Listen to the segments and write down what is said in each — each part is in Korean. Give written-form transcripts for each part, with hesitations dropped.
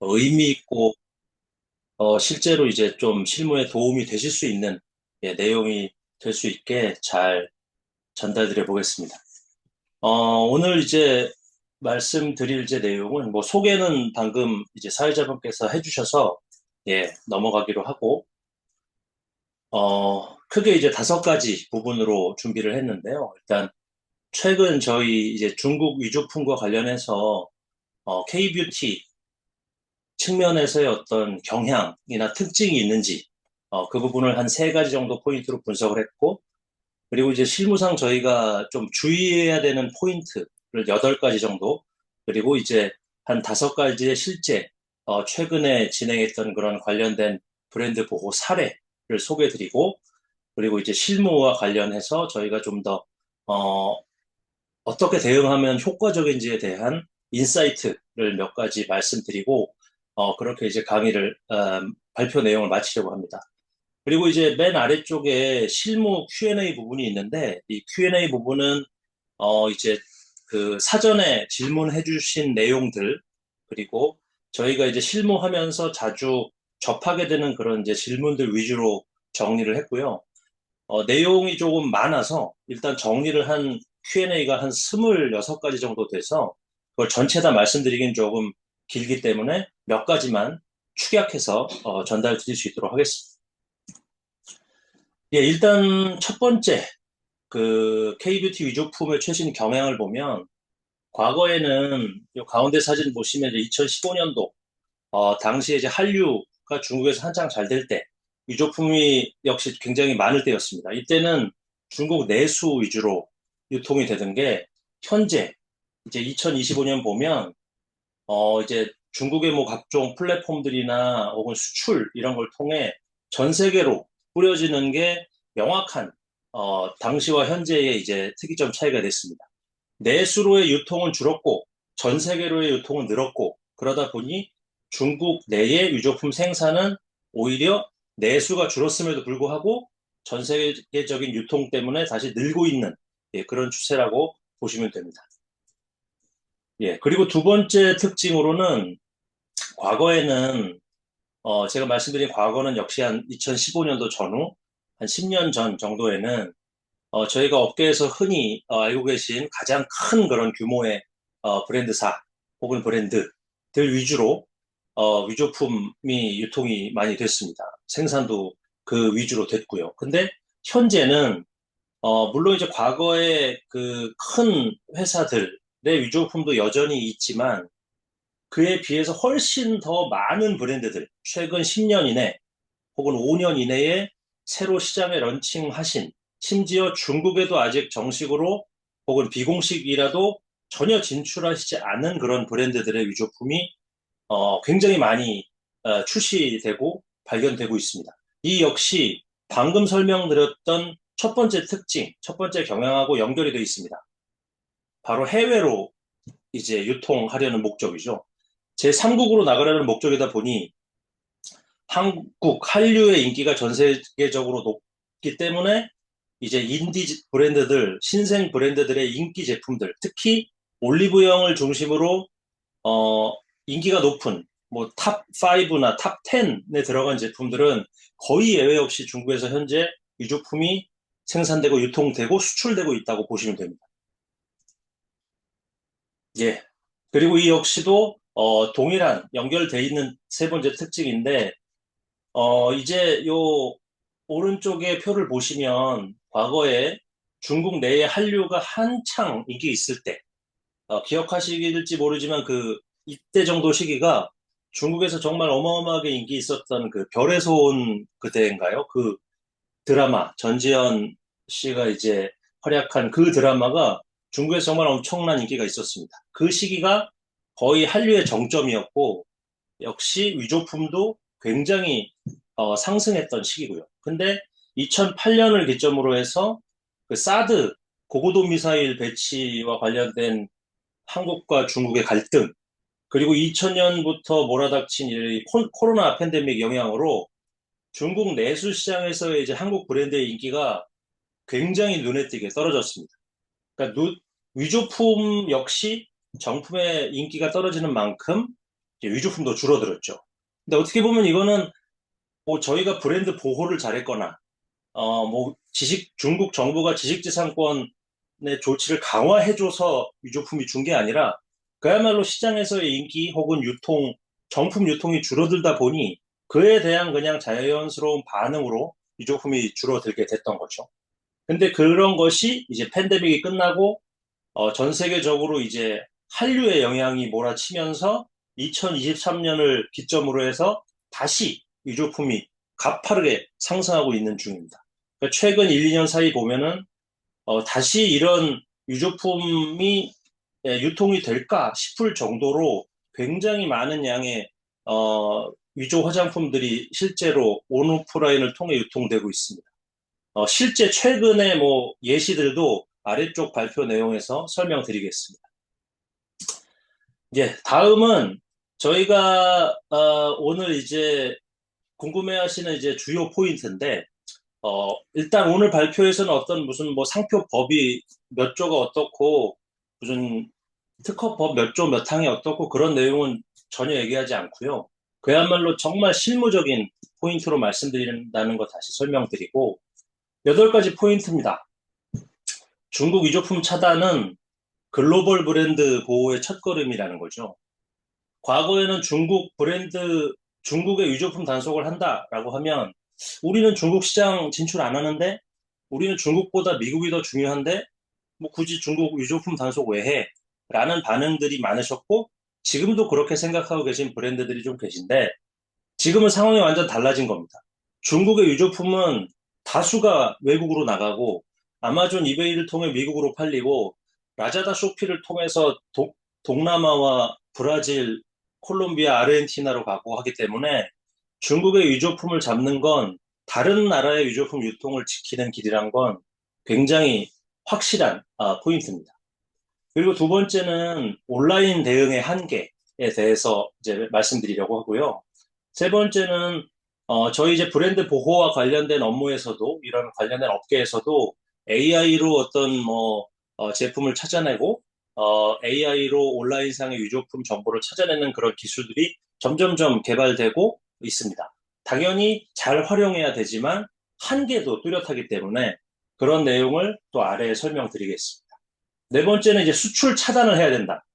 의미 있고 실제로 이제 좀 실무에 도움이 되실 수 있는 내용이 될 수 있게 잘 전달드려 보겠습니다. 오늘 이제 말씀드릴 이제 내용은 뭐 소개는 방금 이제 사회자분께서 해주셔서 넘어가기로 하고 크게 이제 5가지 부분으로 준비를 했는데요. 일단 최근 저희 이제 중국 위조품과 관련해서 K뷰티 측면에서의 어떤 경향이나 특징이 있는지 그 부분을 한 3가지 정도 포인트로 분석을 했고, 그리고 이제 실무상 저희가 좀 주의해야 되는 포인트를 8가지 정도, 그리고 이제 한 5가지의 실제 최근에 진행했던 그런 관련된 브랜드 보호 사례를 소개드리고, 그리고 이제 실무와 관련해서 저희가 좀 더 어떻게 대응하면 효과적인지에 대한 인사이트를 몇 가지 말씀드리고, 그렇게 이제 강의를, 발표 내용을 마치려고 합니다. 그리고 이제 맨 아래쪽에 실무 Q&A 부분이 있는데, 이 Q&A 부분은, 이제 그 사전에 질문해 주신 내용들, 그리고 저희가 이제 실무하면서 자주 접하게 되는 그런 이제 질문들 위주로 정리를 했고요. 내용이 조금 많아서 일단 정리를 한 Q&A가 한 26가지 정도 돼서 그걸 전체 다 말씀드리긴 조금 길기 때문에 몇 가지만 축약해서 전달 드릴 수 있도록 하겠습니다. 일단 첫 번째, 그 K뷰티 위조품의 최신 경향을 보면 과거에는 이 가운데 사진 보시면 이제 2015년도 당시에 이제 한류가 중국에서 한창 잘 될 때, 위조품이 역시 굉장히 많을 때였습니다. 이때는 중국 내수 위주로 유통이 되던 게, 현재 이제 2025년 보면, 이제 중국의 뭐 각종 플랫폼들이나 혹은 수출 이런 걸 통해 전 세계로 뿌려지는 게 명확한, 당시와 현재의 이제 특이점 차이가 됐습니다. 내수로의 유통은 줄었고 전 세계로의 유통은 늘었고, 그러다 보니 중국 내의 위조품 생산은 오히려 내수가 줄었음에도 불구하고 전 세계적인 유통 때문에 다시 늘고 있는 그런 추세라고 보시면 됩니다. 그리고 두 번째 특징으로는, 과거에는 제가 말씀드린 과거는 역시 한 2015년도 전후 한 10년 전 정도에는 저희가 업계에서 흔히 알고 계신 가장 큰 그런 규모의 브랜드사 혹은 브랜드들 위주로 위조품이 유통이 많이 됐습니다. 생산도 그 위주로 됐고요. 근데 현재는 물론 이제 과거에 그 큰 회사들의 위조품도 여전히 있지만, 그에 비해서 훨씬 더 많은 브랜드들, 최근 10년 이내 혹은 5년 이내에 새로 시장에 런칭하신, 심지어 중국에도 아직 정식으로 혹은 비공식이라도 전혀 진출하시지 않은 그런 브랜드들의 위조품이 굉장히 많이 출시되고 발견되고 있습니다. 이 역시 방금 설명드렸던 첫 번째 특징, 첫 번째 경향하고 연결이 되어 있습니다. 바로 해외로 이제 유통하려는 목적이죠. 제3국으로 나가려는 목적이다 보니 한국, 한류의 인기가 전 세계적으로 높기 때문에 이제 인디 브랜드들, 신생 브랜드들의 인기 제품들, 특히 올리브영을 중심으로 어, 인기가 높은 뭐 탑 5나 탑 10에 들어간 제품들은 거의 예외 없이 중국에서 현재 위조품이 생산되고 유통되고 수출되고 있다고 보시면 됩니다. 예. 그리고 이 역시도 동일한 연결돼 있는 세 번째 특징인데, 이제 요 오른쪽에 표를 보시면 과거에 중국 내에 한류가 한창 인기 있을 때, 기억하시길지 모르지만 그 이때 정도 시기가 중국에서 정말 어마어마하게 인기 있었던 그 별에서 온 그대인가요? 그 드라마, 전지현 씨가 이제 활약한 그 드라마가 중국에서 정말 엄청난 인기가 있었습니다. 그 시기가 거의 한류의 정점이었고, 역시 위조품도 굉장히 상승했던 시기고요. 근데 2008년을 기점으로 해서 그 사드 고고도 미사일 배치와 관련된 한국과 중국의 갈등, 그리고 2000년부터 몰아닥친 이 코로나 팬데믹 영향으로 중국 내수 시장에서의 이제 한국 브랜드의 인기가 굉장히 눈에 띄게 떨어졌습니다. 그러니까 위조품 역시 정품의 인기가 떨어지는 만큼 이제 위조품도 줄어들었죠. 근데 어떻게 보면 이거는 뭐 저희가 브랜드 보호를 잘했거나, 뭐 중국 정부가 지식재산권의 조치를 강화해줘서 위조품이 준 게 아니라 그야말로 시장에서의 인기 혹은 정품 유통이 줄어들다 보니 그에 대한 그냥 자연스러운 반응으로 위조품이 줄어들게 됐던 거죠. 근데 그런 것이 이제 팬데믹이 끝나고 전 세계적으로 이제 한류의 영향이 몰아치면서 2023년을 기점으로 해서 다시 위조품이 가파르게 상승하고 있는 중입니다. 그러니까 최근 1, 2년 사이 보면은 다시 이런 위조품이 유통이 될까 싶을 정도로 굉장히 많은 양의 위조 화장품들이 실제로 온오프라인을 통해 유통되고 있습니다. 실제 최근의 뭐 예시들도 아래쪽 발표 내용에서 설명드리겠습니다. 이제 다음은 저희가 오늘 이제 궁금해하시는 이제 주요 포인트인데 일단 오늘 발표에서는 어떤 무슨 뭐 상표법이 몇 조가 어떻고 무슨 특허법 몇 조 몇 항이 어떻고 그런 내용은 전혀 얘기하지 않고요. 그야말로 정말 실무적인 포인트로 말씀드린다는 거 다시 설명드리고 8가지 포인트입니다. 중국 위조품 차단은 글로벌 브랜드 보호의 첫걸음이라는 거죠. 과거에는 중국의 위조품 단속을 한다라고 하면 우리는 중국 시장 진출 안 하는데 우리는 중국보다 미국이 더 중요한데 뭐 굳이 중국 위조품 단속 왜 해? 라는 반응들이 많으셨고 지금도 그렇게 생각하고 계신 브랜드들이 좀 계신데 지금은 상황이 완전 달라진 겁니다. 중국의 위조품은 다수가 외국으로 나가고 아마존 이베이를 통해 미국으로 팔리고 라자다 쇼피를 통해서 동남아와 브라질, 콜롬비아, 아르헨티나로 가고 하기 때문에 중국의 위조품을 잡는 건 다른 나라의 위조품 유통을 지키는 길이란 건 굉장히 확실한 포인트입니다. 그리고 두 번째는 온라인 대응의 한계에 대해서 이제 말씀드리려고 하고요. 세 번째는 저희 이제 브랜드 보호와 관련된 업무에서도 이런 관련된 업계에서도 AI로 어떤 뭐 제품을 찾아내고 AI로 온라인상의 위조품 정보를 찾아내는 그런 기술들이 점점점 개발되고 있습니다. 당연히 잘 활용해야 되지만 한계도 뚜렷하기 때문에 그런 내용을 또 아래에 설명드리겠습니다. 네 번째는 이제 수출 차단을 해야 된다.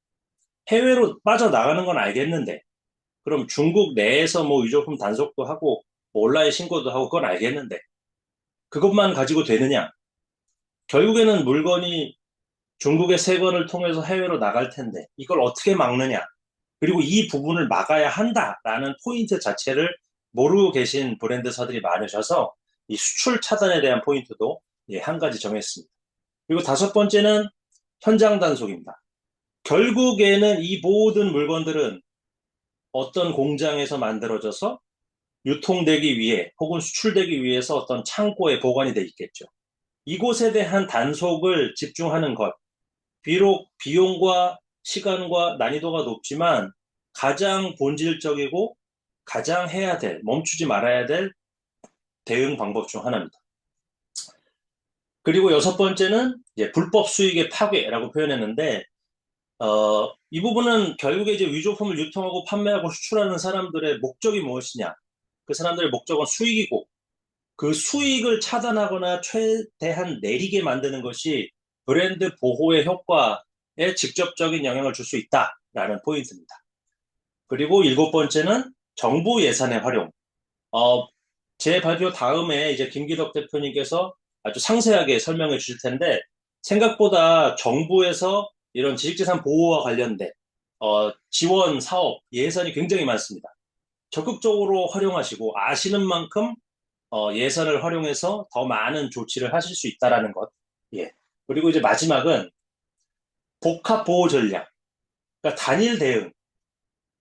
해외로 빠져나가는 건 알겠는데 그럼 중국 내에서 뭐 위조품 단속도 하고 뭐 온라인 신고도 하고 그건 알겠는데 그것만 가지고 되느냐? 결국에는 물건이 중국의 세관을 통해서 해외로 나갈 텐데 이걸 어떻게 막느냐? 그리고 이 부분을 막아야 한다라는 포인트 자체를 모르고 계신 브랜드사들이 많으셔서 이 수출 차단에 대한 포인트도 한 가지 정했습니다. 그리고 다섯 번째는 현장 단속입니다. 결국에는 이 모든 물건들은 어떤 공장에서 만들어져서 유통되기 위해 혹은 수출되기 위해서 어떤 창고에 보관이 돼 있겠죠. 이곳에 대한 단속을 집중하는 것. 비록 비용과 시간과 난이도가 높지만 가장 본질적이고 가장 해야 될, 멈추지 말아야 될 대응 방법 중 하나입니다. 그리고 여섯 번째는 이제 불법 수익의 파괴라고 표현했는데, 이 부분은 결국에 이제 위조품을 유통하고 판매하고 수출하는 사람들의 목적이 무엇이냐? 그 사람들의 목적은 수익이고, 그 수익을 차단하거나 최대한 내리게 만드는 것이 브랜드 보호의 효과에 직접적인 영향을 줄 수 있다라는 포인트입니다. 그리고 일곱 번째는 정부 예산의 활용. 어, 제 발표 다음에 이제 김기덕 대표님께서 아주 상세하게 설명해 주실 텐데 생각보다 정부에서 이런 지식재산 보호와 관련된 지원 사업 예산이 굉장히 많습니다. 적극적으로 활용하시고 아시는 만큼 예산을 활용해서 더 많은 조치를 하실 수 있다라는 것. 예. 그리고 이제 마지막은 복합 보호 전략. 그러니까 단일 대응.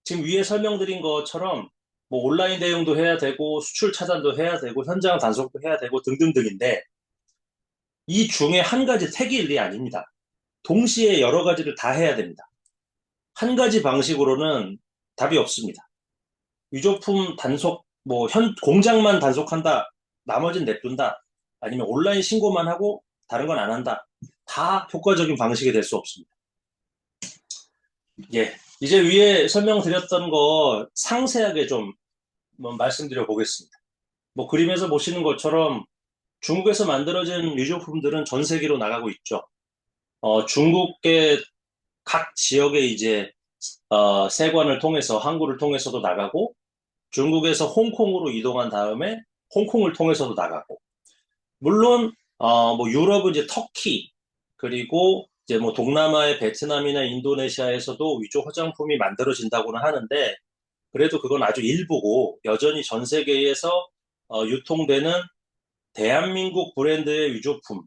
지금 위에 설명드린 것처럼 뭐 온라인 대응도 해야 되고 수출 차단도 해야 되고 현장 단속도 해야 되고 등등등인데 이 중에 한 가지 택이 일이 아닙니다. 동시에 여러 가지를 다 해야 됩니다. 한 가지 방식으로는 답이 없습니다. 위조품 단속, 뭐 공장만 단속한다, 나머지는 냅둔다, 아니면 온라인 신고만 하고 다른 건 안 한다. 다 효과적인 방식이 될 수 없습니다. 예. 이제 위에 설명드렸던 거 상세하게 좀 말씀드려 보겠습니다. 뭐 그림에서 보시는 것처럼 중국에서 만들어진 위조품들은 전 세계로 나가고 있죠. 중국의 각 지역에 이제 세관을 통해서 항구를 통해서도 나가고 중국에서 홍콩으로 이동한 다음에 홍콩을 통해서도 나가고 물론 뭐 유럽은 이제 터키 그리고 이제 뭐 동남아의 베트남이나 인도네시아에서도 위조 화장품이 만들어진다고는 하는데 그래도 그건 아주 일부고 여전히 전 세계에서 유통되는 대한민국 브랜드의 위조품,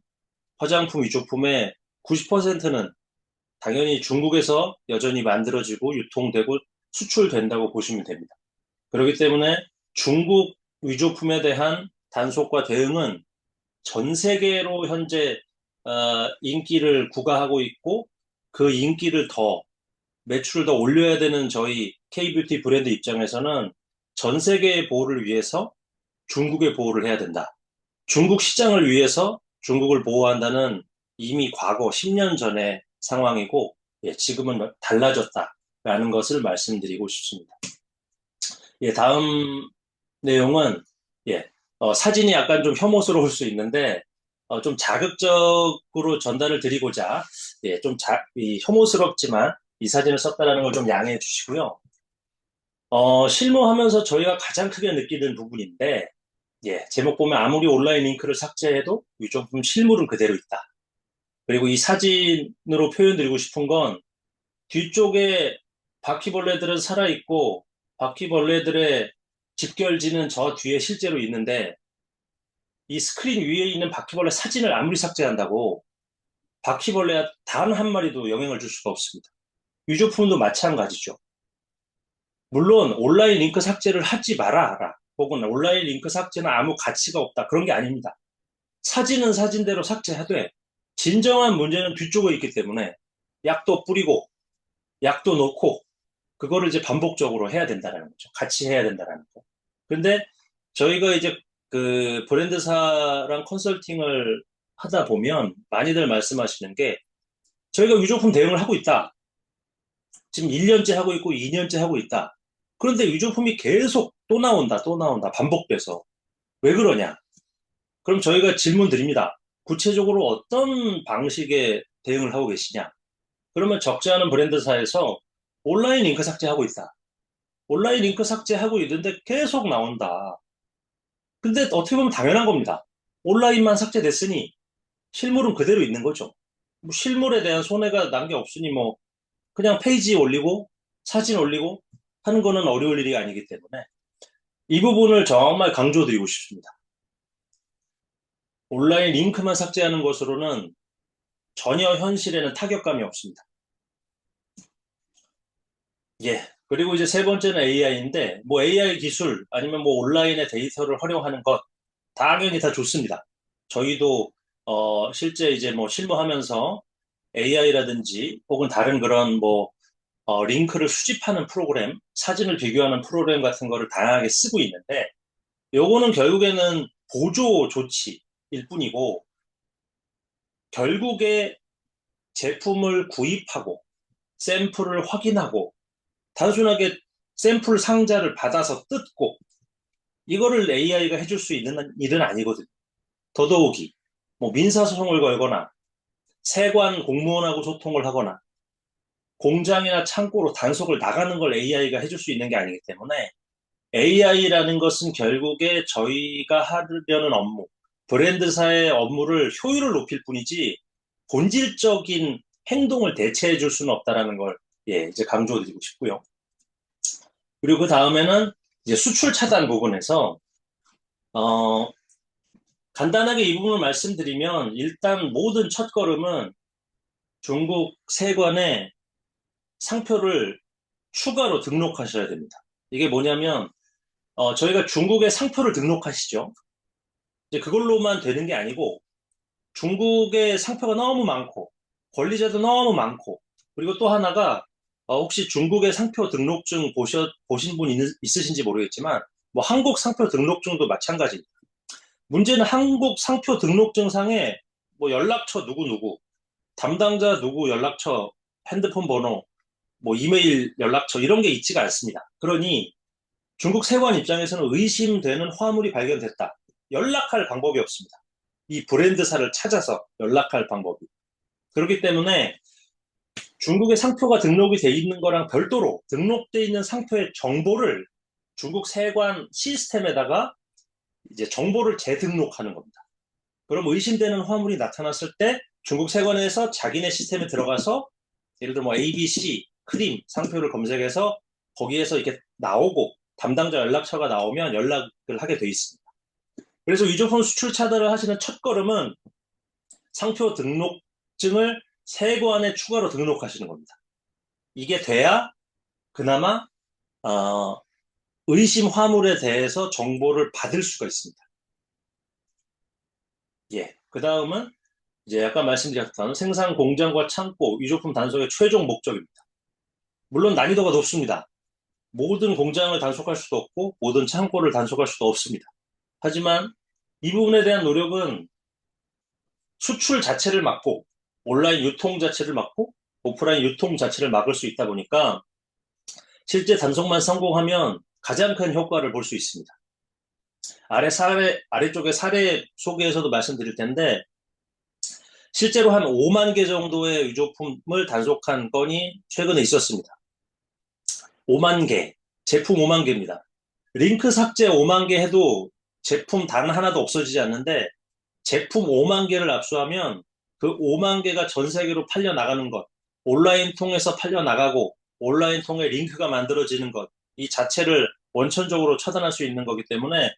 화장품 위조품의 90%는 당연히 중국에서 여전히 만들어지고 유통되고 수출된다고 보시면 됩니다. 그렇기 때문에 중국 위조품에 대한 단속과 대응은 전 세계로 현재 인기를 구가하고 있고 그 인기를 더 매출을 더 올려야 되는 저희 K뷰티 브랜드 입장에서는 전 세계의 보호를 위해서 중국의 보호를 해야 된다. 중국 시장을 위해서 중국을 보호한다는 이미 과거 10년 전의 상황이고 예, 지금은 달라졌다라는 것을 말씀드리고 싶습니다. 예, 다음 내용은 예, 사진이 약간 좀 혐오스러울 수 있는데 좀 자극적으로 전달을 드리고자 예, 혐오스럽지만 이 사진을 썼다라는 걸 좀 양해해 주시고요. 실무하면서 저희가 가장 크게 느끼는 부분인데 예, 제목 보면 아무리 온라인 링크를 삭제해도 위조품 실물은 그대로 있다. 그리고 이 사진으로 표현드리고 싶은 건 뒤쪽에 바퀴벌레들은 살아있고 바퀴벌레들의 집결지는 저 뒤에 실제로 있는데 이 스크린 위에 있는 바퀴벌레 사진을 아무리 삭제한다고 바퀴벌레 단 한 마리도 영향을 줄 수가 없습니다. 위조품도 마찬가지죠. 물론 온라인 링크 삭제를 하지 마라. 혹은 온라인 링크 삭제는 아무 가치가 없다. 그런 게 아닙니다. 사진은 사진대로 삭제하되 진정한 문제는 뒤쪽에 있기 때문에 약도 뿌리고 약도 넣고 그거를 이제 반복적으로 해야 된다는 거죠. 같이 해야 된다는 거. 근데 저희가 이제 그 브랜드사랑 컨설팅을 하다 보면 많이들 말씀하시는 게 저희가 위조품 대응을 하고 있다. 지금 1년째 하고 있고 2년째 하고 있다. 그런데 위조품이 계속 또 나온다, 또 나온다, 반복돼서. 왜 그러냐? 그럼 저희가 질문 드립니다. 구체적으로 어떤 방식의 대응을 하고 계시냐? 그러면 적지 않은 브랜드사에서 온라인 링크 삭제하고 있다. 온라인 링크 삭제하고 있는데 계속 나온다. 근데 어떻게 보면 당연한 겁니다. 온라인만 삭제됐으니 실물은 그대로 있는 거죠. 뭐 실물에 대한 손해가 난 게 없으니 뭐 그냥 페이지 올리고 사진 올리고 하는 거는 어려울 일이 아니기 때문에 이 부분을 정말 강조드리고 싶습니다. 온라인 링크만 삭제하는 것으로는 전혀 현실에는 타격감이 없습니다. 예. 그리고 이제 세 번째는 AI인데, 뭐 AI 기술 아니면 뭐 온라인의 데이터를 활용하는 것, 당연히 다 좋습니다. 저희도, 실제 이제 뭐 실무하면서 AI라든지 혹은 다른 그런 뭐, 링크를 수집하는 프로그램, 사진을 비교하는 프로그램 같은 거를 다양하게 쓰고 있는데, 요거는 결국에는 보조 조치일 뿐이고, 결국에 제품을 구입하고, 샘플을 확인하고, 단순하게 샘플 상자를 받아서 뜯고 이거를 AI가 해줄 수 있는 일은 아니거든요. 더더욱이 뭐 민사소송을 걸거나 세관 공무원하고 소통을 하거나 공장이나 창고로 단속을 나가는 걸 AI가 해줄 수 있는 게 아니기 때문에 AI라는 것은 결국에 저희가 하려는 업무, 브랜드사의 업무를 효율을 높일 뿐이지 본질적인 행동을 대체해 줄 수는 없다라는 걸 예, 이제 강조드리고 싶고요. 그리고 그 다음에는 이제 수출 차단 부분에서 어, 간단하게 이 부분을 말씀드리면 일단 모든 첫걸음은 중국 세관에 상표를 추가로 등록하셔야 됩니다. 이게 뭐냐면 저희가 중국에 상표를 등록하시죠. 이제 그걸로만 되는 게 아니고 중국의 상표가 너무 많고 권리자도 너무 많고 그리고 또 하나가 혹시 중국의 상표 등록증 보신 분 있으신지 모르겠지만 뭐 한국 상표 등록증도 마찬가지입니다. 문제는 한국 상표 등록증상에 뭐 연락처 누구누구, 담당자 누구 연락처, 핸드폰 번호 뭐 이메일 연락처 이런 게 있지가 않습니다. 그러니 중국 세관 입장에서는 의심되는 화물이 발견됐다. 연락할 방법이 없습니다. 이 브랜드사를 찾아서 연락할 방법이. 그렇기 때문에 중국의 상표가 등록이 돼 있는 거랑 별도로 등록돼 있는 상표의 정보를 중국 세관 시스템에다가 이제 정보를 재등록하는 겁니다. 그럼 의심되는 화물이 나타났을 때 중국 세관에서 자기네 시스템에 들어가서 예를 들어 뭐 ABC 크림 상표를 검색해서 거기에서 이렇게 나오고 담당자 연락처가 나오면 연락을 하게 돼 있습니다. 그래서 위조품 수출 차단을 하시는 첫 걸음은 상표 등록증을 세관에 추가로 등록하시는 겁니다. 이게 돼야 그나마 의심 화물에 대해서 정보를 받을 수가 있습니다. 예. 그 다음은 이제 아까 말씀드렸던 생산 공장과 창고, 위조품 단속의 최종 목적입니다. 물론 난이도가 높습니다. 모든 공장을 단속할 수도 없고 모든 창고를 단속할 수도 없습니다. 하지만 이 부분에 대한 노력은 수출 자체를 막고 온라인 유통 자체를 막고 오프라인 유통 자체를 막을 수 있다 보니까 실제 단속만 성공하면 가장 큰 효과를 볼 수 있습니다. 아래쪽에 사례 소개에서도 말씀드릴 텐데 실제로 한 5만 개 정도의 위조품을 단속한 건이 최근에 있었습니다. 5만 개, 제품 5만 개입니다. 링크 삭제 5만 개 해도 제품 단 하나도 없어지지 않는데 제품 5만 개를 압수하면 그 5만 개가 전 세계로 팔려 나가는 것, 온라인 통해서 팔려 나가고 온라인 통해 링크가 만들어지는 것, 이 자체를 원천적으로 차단할 수 있는 거기 때문에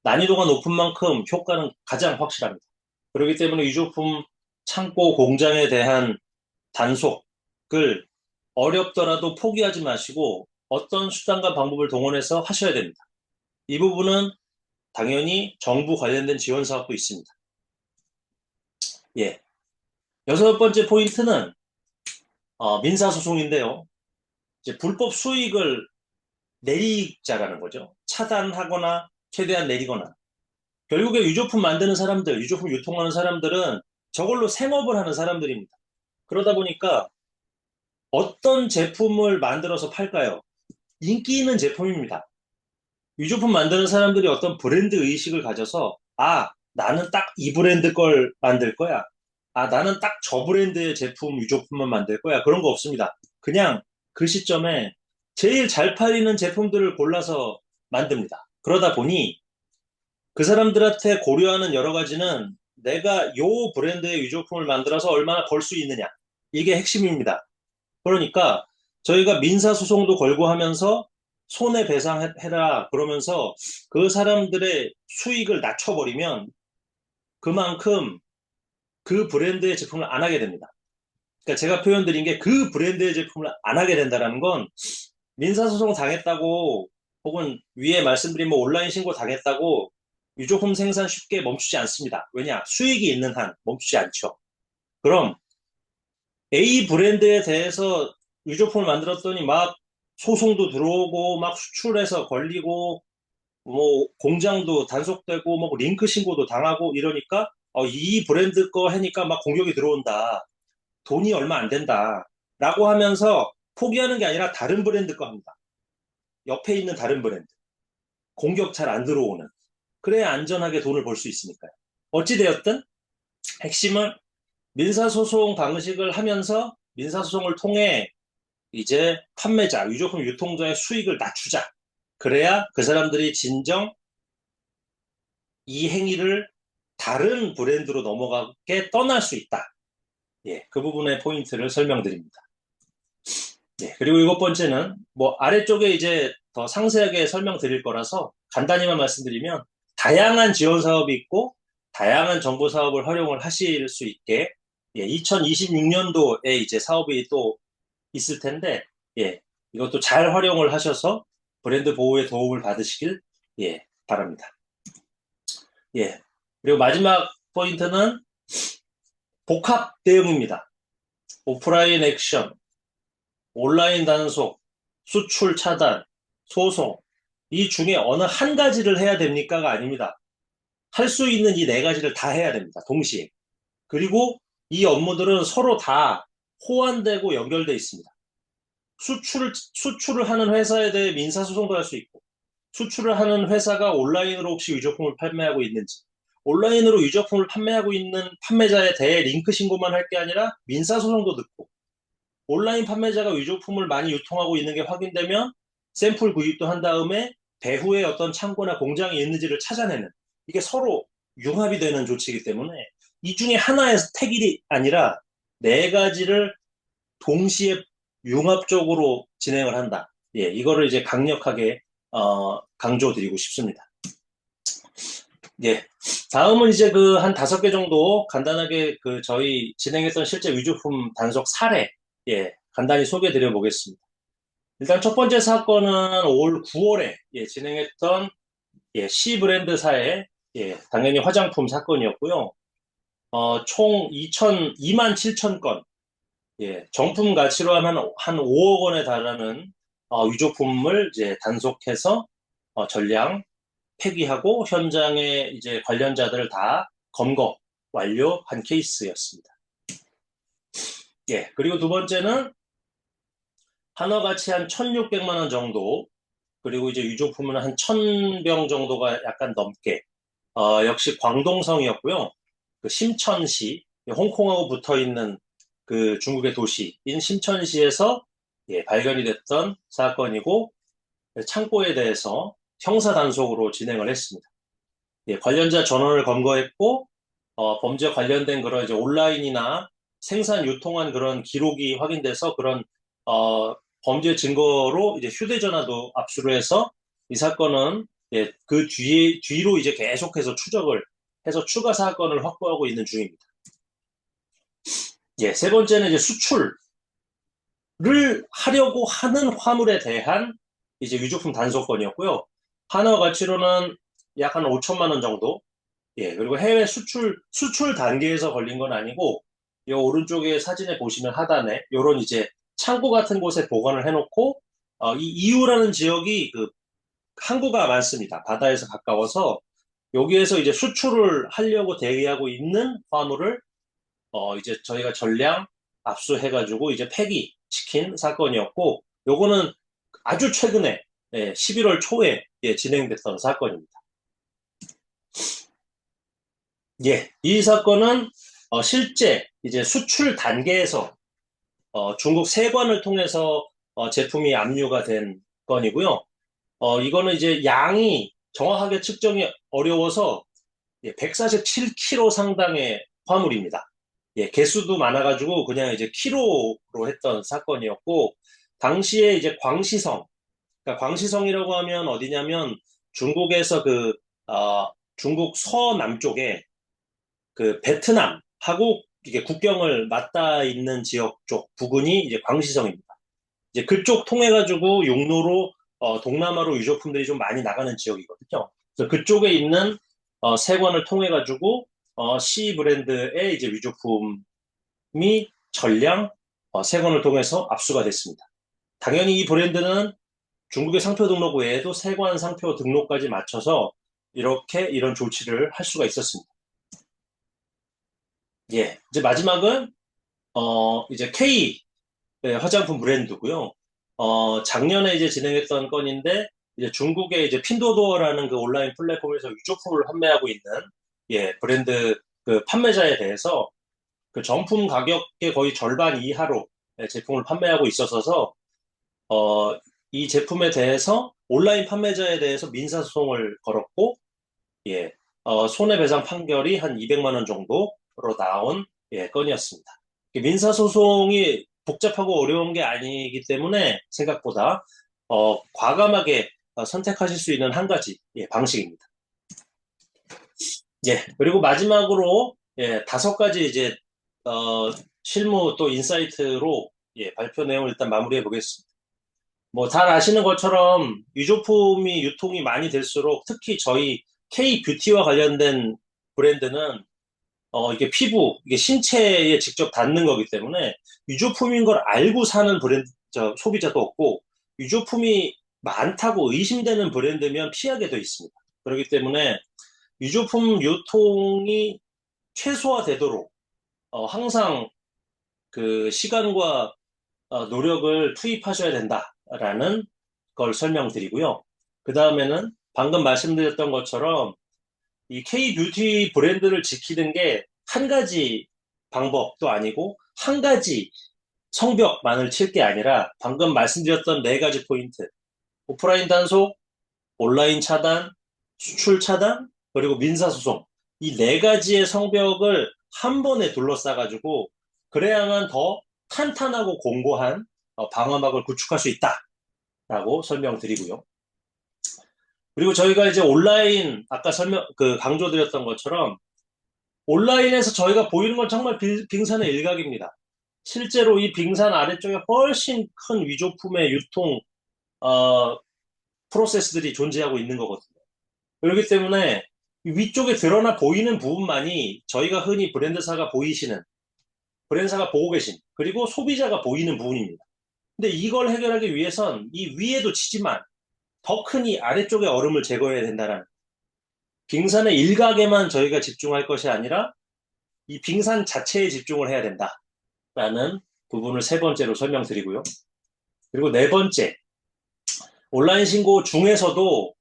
난이도가 높은 만큼 효과는 가장 확실합니다. 그렇기 때문에 위조품 창고 공장에 대한 단속을 어렵더라도 포기하지 마시고 어떤 수단과 방법을 동원해서 하셔야 됩니다. 이 부분은 당연히 정부 관련된 지원 사업도 있습니다. 예. 여섯 번째 포인트는 민사소송인데요. 이제 불법 수익을 내리자라는 거죠. 차단하거나 최대한 내리거나. 결국에 유조품 만드는 사람들, 유조품 유통하는 사람들은 저걸로 생업을 하는 사람들입니다. 그러다 보니까 어떤 제품을 만들어서 팔까요? 인기 있는 제품입니다. 유조품 만드는 사람들이 어떤 브랜드 의식을 가져서 나는 딱 이 브랜드 걸 만들 거야. 나는 딱 저 브랜드의 제품, 유조품만 만들 거야. 그런 거 없습니다. 그냥 그 시점에 제일 잘 팔리는 제품들을 골라서 만듭니다. 그러다 보니 그 사람들한테 고려하는 여러 가지는 내가 요 브랜드의 유조품을 만들어서 얼마나 벌 수 있느냐. 이게 핵심입니다. 그러니까 저희가 민사소송도 걸고 하면서 손해배상해라 그러면서 그 사람들의 수익을 낮춰버리면 그만큼 그 브랜드의 제품을 안 하게 됩니다. 그러니까 제가 표현드린 게 그 브랜드의 제품을 안 하게 된다는 건 민사소송 당했다고 혹은 위에 말씀드린 뭐 온라인 신고 당했다고 유조품 생산 쉽게 멈추지 않습니다. 왜냐? 수익이 있는 한 멈추지 않죠. 그럼 A 브랜드에 대해서 유조품을 만들었더니 막 소송도 들어오고 막 수출해서 걸리고 뭐 공장도 단속되고 뭐 링크 신고도 당하고 이러니까 이 브랜드 거 하니까 막 공격이 들어온다. 돈이 얼마 안 된다. 라고 하면서 포기하는 게 아니라 다른 브랜드 거 합니다. 옆에 있는 다른 브랜드. 공격 잘 안 들어오는. 그래야 안전하게 돈을 벌 수 있으니까요. 어찌되었든 핵심은 민사소송 방식을 하면서 민사소송을 통해 이제 판매자, 유조품 유통자의 수익을 낮추자. 그래야 그 사람들이 진정 이 행위를 다른 브랜드로 넘어가게 떠날 수 있다. 예, 그 부분의 포인트를 설명드립니다. 예, 그리고 일곱 번째는 뭐 아래쪽에 이제 더 상세하게 설명드릴 거라서 간단히만 말씀드리면 다양한 지원 사업이 있고 다양한 정보 사업을 활용을 하실 수 있게 2026년도에 이제 사업이 또 있을 텐데 이것도 잘 활용을 하셔서 브랜드 보호에 도움을 받으시길 바랍니다. 그리고 마지막 포인트는 복합 대응입니다. 오프라인 액션, 온라인 단속, 수출 차단, 소송 이 중에 어느 한 가지를 해야 됩니까가 아닙니다. 할 수 있는 이 네 가지를 다 해야 됩니다. 동시에. 그리고 이 업무들은 서로 다 호환되고 연결되어 있습니다. 수출을 하는 회사에 대해 민사소송도 할 수 있고, 수출을 하는 회사가 온라인으로 혹시 유조품을 판매하고 있는지, 온라인으로 유조품을 판매하고 있는 판매자에 대해 링크 신고만 할 게 아니라 민사소송도 듣고, 온라인 판매자가 유조품을 많이 유통하고 있는 게 확인되면 샘플 구입도 한 다음에 배후에 어떤 창고나 공장이 있는지를 찾아내는, 이게 서로 융합이 되는 조치이기 때문에 이 중에 하나의 택일이 아니라 네 가지를 동시에 융합적으로 진행을 한다. 예, 이거를 이제 강력하게 강조드리고 싶습니다. 예. 다음은 이제 그 한 5개 정도 간단하게 그 저희 진행했던 실제 위조품 단속 사례, 예, 간단히 소개해 드려 보겠습니다. 일단 첫 번째 사건은 올 9월에 진행했던 C 브랜드사의 당연히 화장품 사건이었고요. 총 2만 7천 건, 정품 가치로 한 5억 원에 달하는 위조품을 이제 단속해서 전량 폐기하고 현장에 이제 관련자들을 다 검거 완료한 케이스였습니다. 예, 그리고 두 번째는 한화 가치 한 1,600만 원 정도, 그리고 이제 유조품은 한 1,000병 정도가 약간 넘게, 역시 광동성이었고요. 그 심천시, 홍콩하고 붙어 있는 그 중국의 도시인 심천시에서 발견이 됐던 사건이고, 창고에 대해서 형사 단속으로 진행을 했습니다. 관련자 전원을 검거했고, 범죄 관련된 그런 이제 온라인이나 생산 유통한 그런 기록이 확인돼서 그런, 범죄 증거로 이제 휴대전화도 압수를 해서 이 사건은 그 뒤로 이제 계속해서 추적을 해서 추가 사건을 확보하고 있는 중입니다. 세 번째는 이제 수출을 하려고 하는 화물에 대한 이제 위조품 단속건이었고요. 한화 가치로는 약 한 5천만 원 정도. 그리고 해외 수출 단계에서 걸린 건 아니고, 이 오른쪽에 사진에 보시면 하단에, 요런 이제 창고 같은 곳에 보관을 해놓고, 이 이유라는 지역이 그 항구가 많습니다. 바다에서 가까워서, 여기에서 이제 수출을 하려고 대기하고 있는 화물을, 이제 저희가 전량 압수해가지고 이제 폐기시킨 사건이었고, 요거는 아주 최근에, 11월 초에 진행됐던 사건입니다. 이 사건은 실제 이제 수출 단계에서 중국 세관을 통해서 제품이 압류가 된 건이고요. 이거는 이제 양이 정확하게 측정이 어려워서 147kg 상당의 화물입니다. 개수도 많아가지고 그냥 이제 키로로 했던 사건이었고, 당시에 이제 광시성, 그러니까 광시성이라고 하면 어디냐면 중국에서 중국 서남쪽에 그 베트남하고 이게 국경을 맞닿아 있는 지역 쪽 부근이 이제 광시성입니다. 이제 그쪽 통해 가지고 육로로 동남아로 유조품들이 좀 많이 나가는 지역이거든요. 그래서 그쪽에 있는 세관을 통해 가지고 C 브랜드의 이제 위조품이 전량 세관을 통해서 압수가 됐습니다. 당연히 이 브랜드는 중국의 상표 등록 외에도 세관 상표 등록까지 맞춰서 이렇게 이런 조치를 할 수가 있었습니다. 이제 마지막은 이제 K 화장품 브랜드고요. 작년에 이제 진행했던 건인데, 이제 중국의 이제 핀도도어라는 그 온라인 플랫폼에서 유조품을 판매하고 있는 브랜드 그 판매자에 대해서 그 정품 가격의 거의 절반 이하로 제품을 판매하고 있었어서 어, 이 제품에 대해서 온라인 판매자에 대해서 민사소송을 걸었고, 손해배상 판결이 한 200만 원 정도로 나온 건이었습니다. 민사소송이 복잡하고 어려운 게 아니기 때문에 생각보다 과감하게 선택하실 수 있는 한 가지 방식입니다. 그리고 마지막으로 5가지 이제 실무 또 인사이트로 발표 내용을 일단 마무리해 보겠습니다. 뭐 잘 아시는 것처럼 유조품이 유통이 많이 될수록 특히 저희 K-뷰티와 관련된 브랜드는 이게 피부, 이게 신체에 직접 닿는 거기 때문에 유조품인 걸 알고 사는 소비자도 없고, 유조품이 많다고 의심되는 브랜드면 피하게 돼 있습니다. 그렇기 때문에 유조품 유통이 최소화되도록 항상 그 시간과 노력을 투입하셔야 된다라는 걸 설명드리고요. 그 다음에는 방금 말씀드렸던 것처럼 이 K-뷰티 브랜드를 지키는 게 한 가지 방법도 아니고 한 가지 성벽만을 칠 게 아니라 방금 말씀드렸던 네 가지 포인트, 오프라인 단속, 온라인 차단, 수출 차단, 그리고 민사소송. 이 네 가지의 성벽을 한 번에 둘러싸가지고 그래야만 더 탄탄하고 공고한 방어막을 구축할 수 있다라고 설명드리고요. 그리고 저희가 이제 온라인, 아까 강조드렸던 것처럼 온라인에서 저희가 보이는 건 정말 빙산의 일각입니다. 실제로 이 빙산 아래쪽에 훨씬 큰 위조품의 유통, 어, 프로세스들이 존재하고 있는 거거든요. 그렇기 때문에 위쪽에 드러나 보이는 부분만이 저희가 흔히 브랜드사가 보고 계신, 그리고 소비자가 보이는 부분입니다. 근데 이걸 해결하기 위해선 이 위에도 치지만 더 큰 이 아래쪽의 얼음을 제거해야 된다는 빙산의 일각에만 저희가 집중할 것이 아니라 이 빙산 자체에 집중을 해야 된다라는 부분을 세 번째로 설명드리고요. 그리고 네 번째, 온라인 신고 중에서도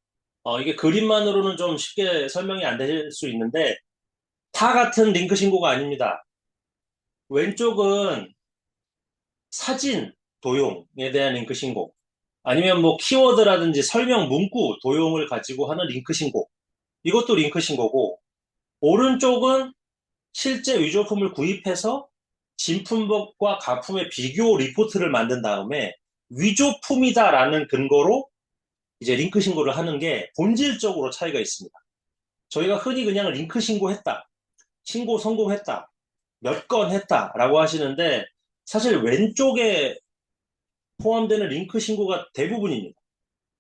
이게 그림만으로는 좀 쉽게 설명이 안 될 수 있는데 다 같은 링크 신고가 아닙니다. 왼쪽은 사진 도용에 대한 링크 신고, 아니면 뭐 키워드라든지 설명 문구 도용을 가지고 하는 링크 신고, 이것도 링크 신고고, 오른쪽은 실제 위조품을 구입해서 진품과 가품의 비교 리포트를 만든 다음에 위조품이다라는 근거로 이제 링크 신고를 하는 게 본질적으로 차이가 있습니다. 저희가 흔히 그냥 링크 신고했다, 신고 성공했다, 몇 건 했다라고 하시는데 사실 왼쪽에 포함되는 링크 신고가 대부분입니다.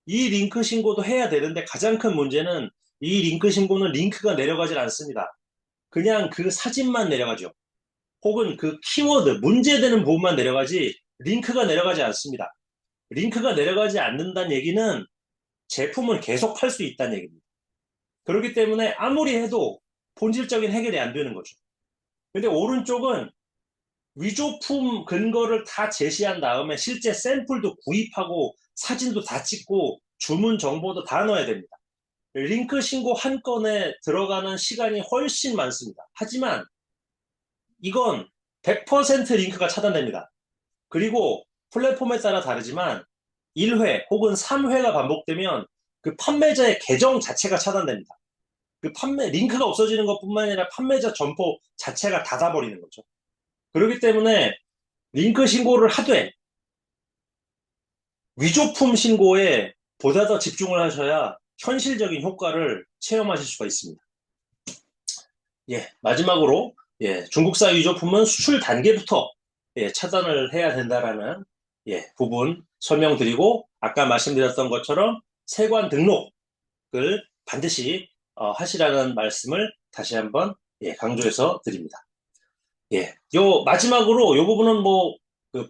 이 링크 신고도 해야 되는데 가장 큰 문제는 이 링크 신고는 링크가 내려가질 않습니다. 그냥 그 사진만 내려가죠. 혹은 그 키워드, 문제되는 부분만 내려가지 링크가 내려가지 않습니다. 링크가 내려가지 않는다는 얘기는 제품은 계속 팔 수 있다는 얘기입니다. 그렇기 때문에 아무리 해도 본질적인 해결이 안 되는 거죠. 근데 오른쪽은 위조품 근거를 다 제시한 다음에 실제 샘플도 구입하고 사진도 다 찍고 주문 정보도 다 넣어야 됩니다. 링크 신고 한 건에 들어가는 시간이 훨씬 많습니다. 하지만 이건 100% 링크가 차단됩니다. 그리고 플랫폼에 따라 다르지만 1회 혹은 3회가 반복되면 그 판매자의 계정 자체가 차단됩니다. 링크가 없어지는 것뿐만 아니라 판매자 점포 자체가 닫아버리는 거죠. 그렇기 때문에 링크 신고를 하되 위조품 신고에 보다 더 집중을 하셔야 현실적인 효과를 체험하실 수가 있습니다. 예, 마지막으로 중국산 위조품은 수출 단계부터 차단을 해야 된다라는 부분 설명드리고 아까 말씀드렸던 것처럼 세관 등록을 반드시 하시라는 말씀을 다시 한번 강조해서 드립니다. 요 마지막으로 요 부분은 그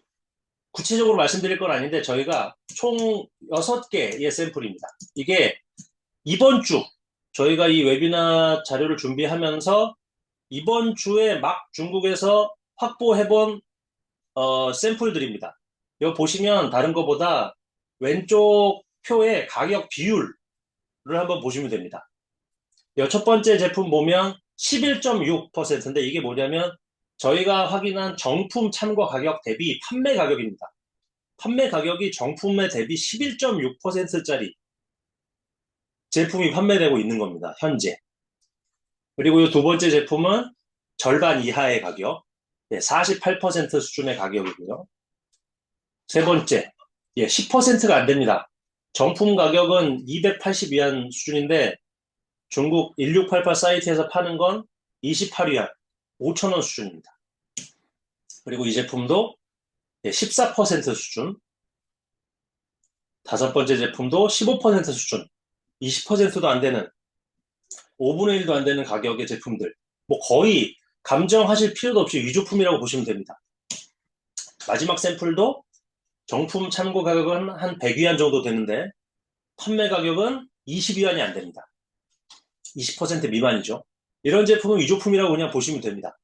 구체적으로 말씀드릴 건 아닌데 저희가 총 6개의 샘플입니다. 이게 이번 주 저희가 이 웨비나 자료를 준비하면서 이번 주에 막 중국에서 확보해본 샘플들입니다. 여기 보시면 다른 것보다 왼쪽 표의 가격 비율을 한번 보시면 됩니다. 첫 번째 제품 보면 11.6%인데 이게 뭐냐면 저희가 확인한 정품 참고 가격 대비 판매 가격입니다. 판매 가격이 정품에 대비 11.6%짜리 제품이 판매되고 있는 겁니다. 현재. 그리고 이 두 번째 제품은 절반 이하의 가격, 48% 수준의 가격이고요. 세 번째, 10%가 안 됩니다. 정품 가격은 280위안 수준인데 중국 1688 사이트에서 파는 건 28위안, 5,000원 수준입니다. 그리고 이 제품도 14% 수준, 다섯 번째 제품도 15% 수준, 20%도 안 되는 5분의 1도 안 되는 가격의 제품들, 거의 감정하실 필요도 없이 위조품이라고 보시면 됩니다. 마지막 샘플도 정품 참고 가격은 한 100위안 정도 되는데 판매 가격은 20위안이 안 됩니다. 20% 미만이죠. 이런 제품은 위조품이라고 그냥 보시면 됩니다.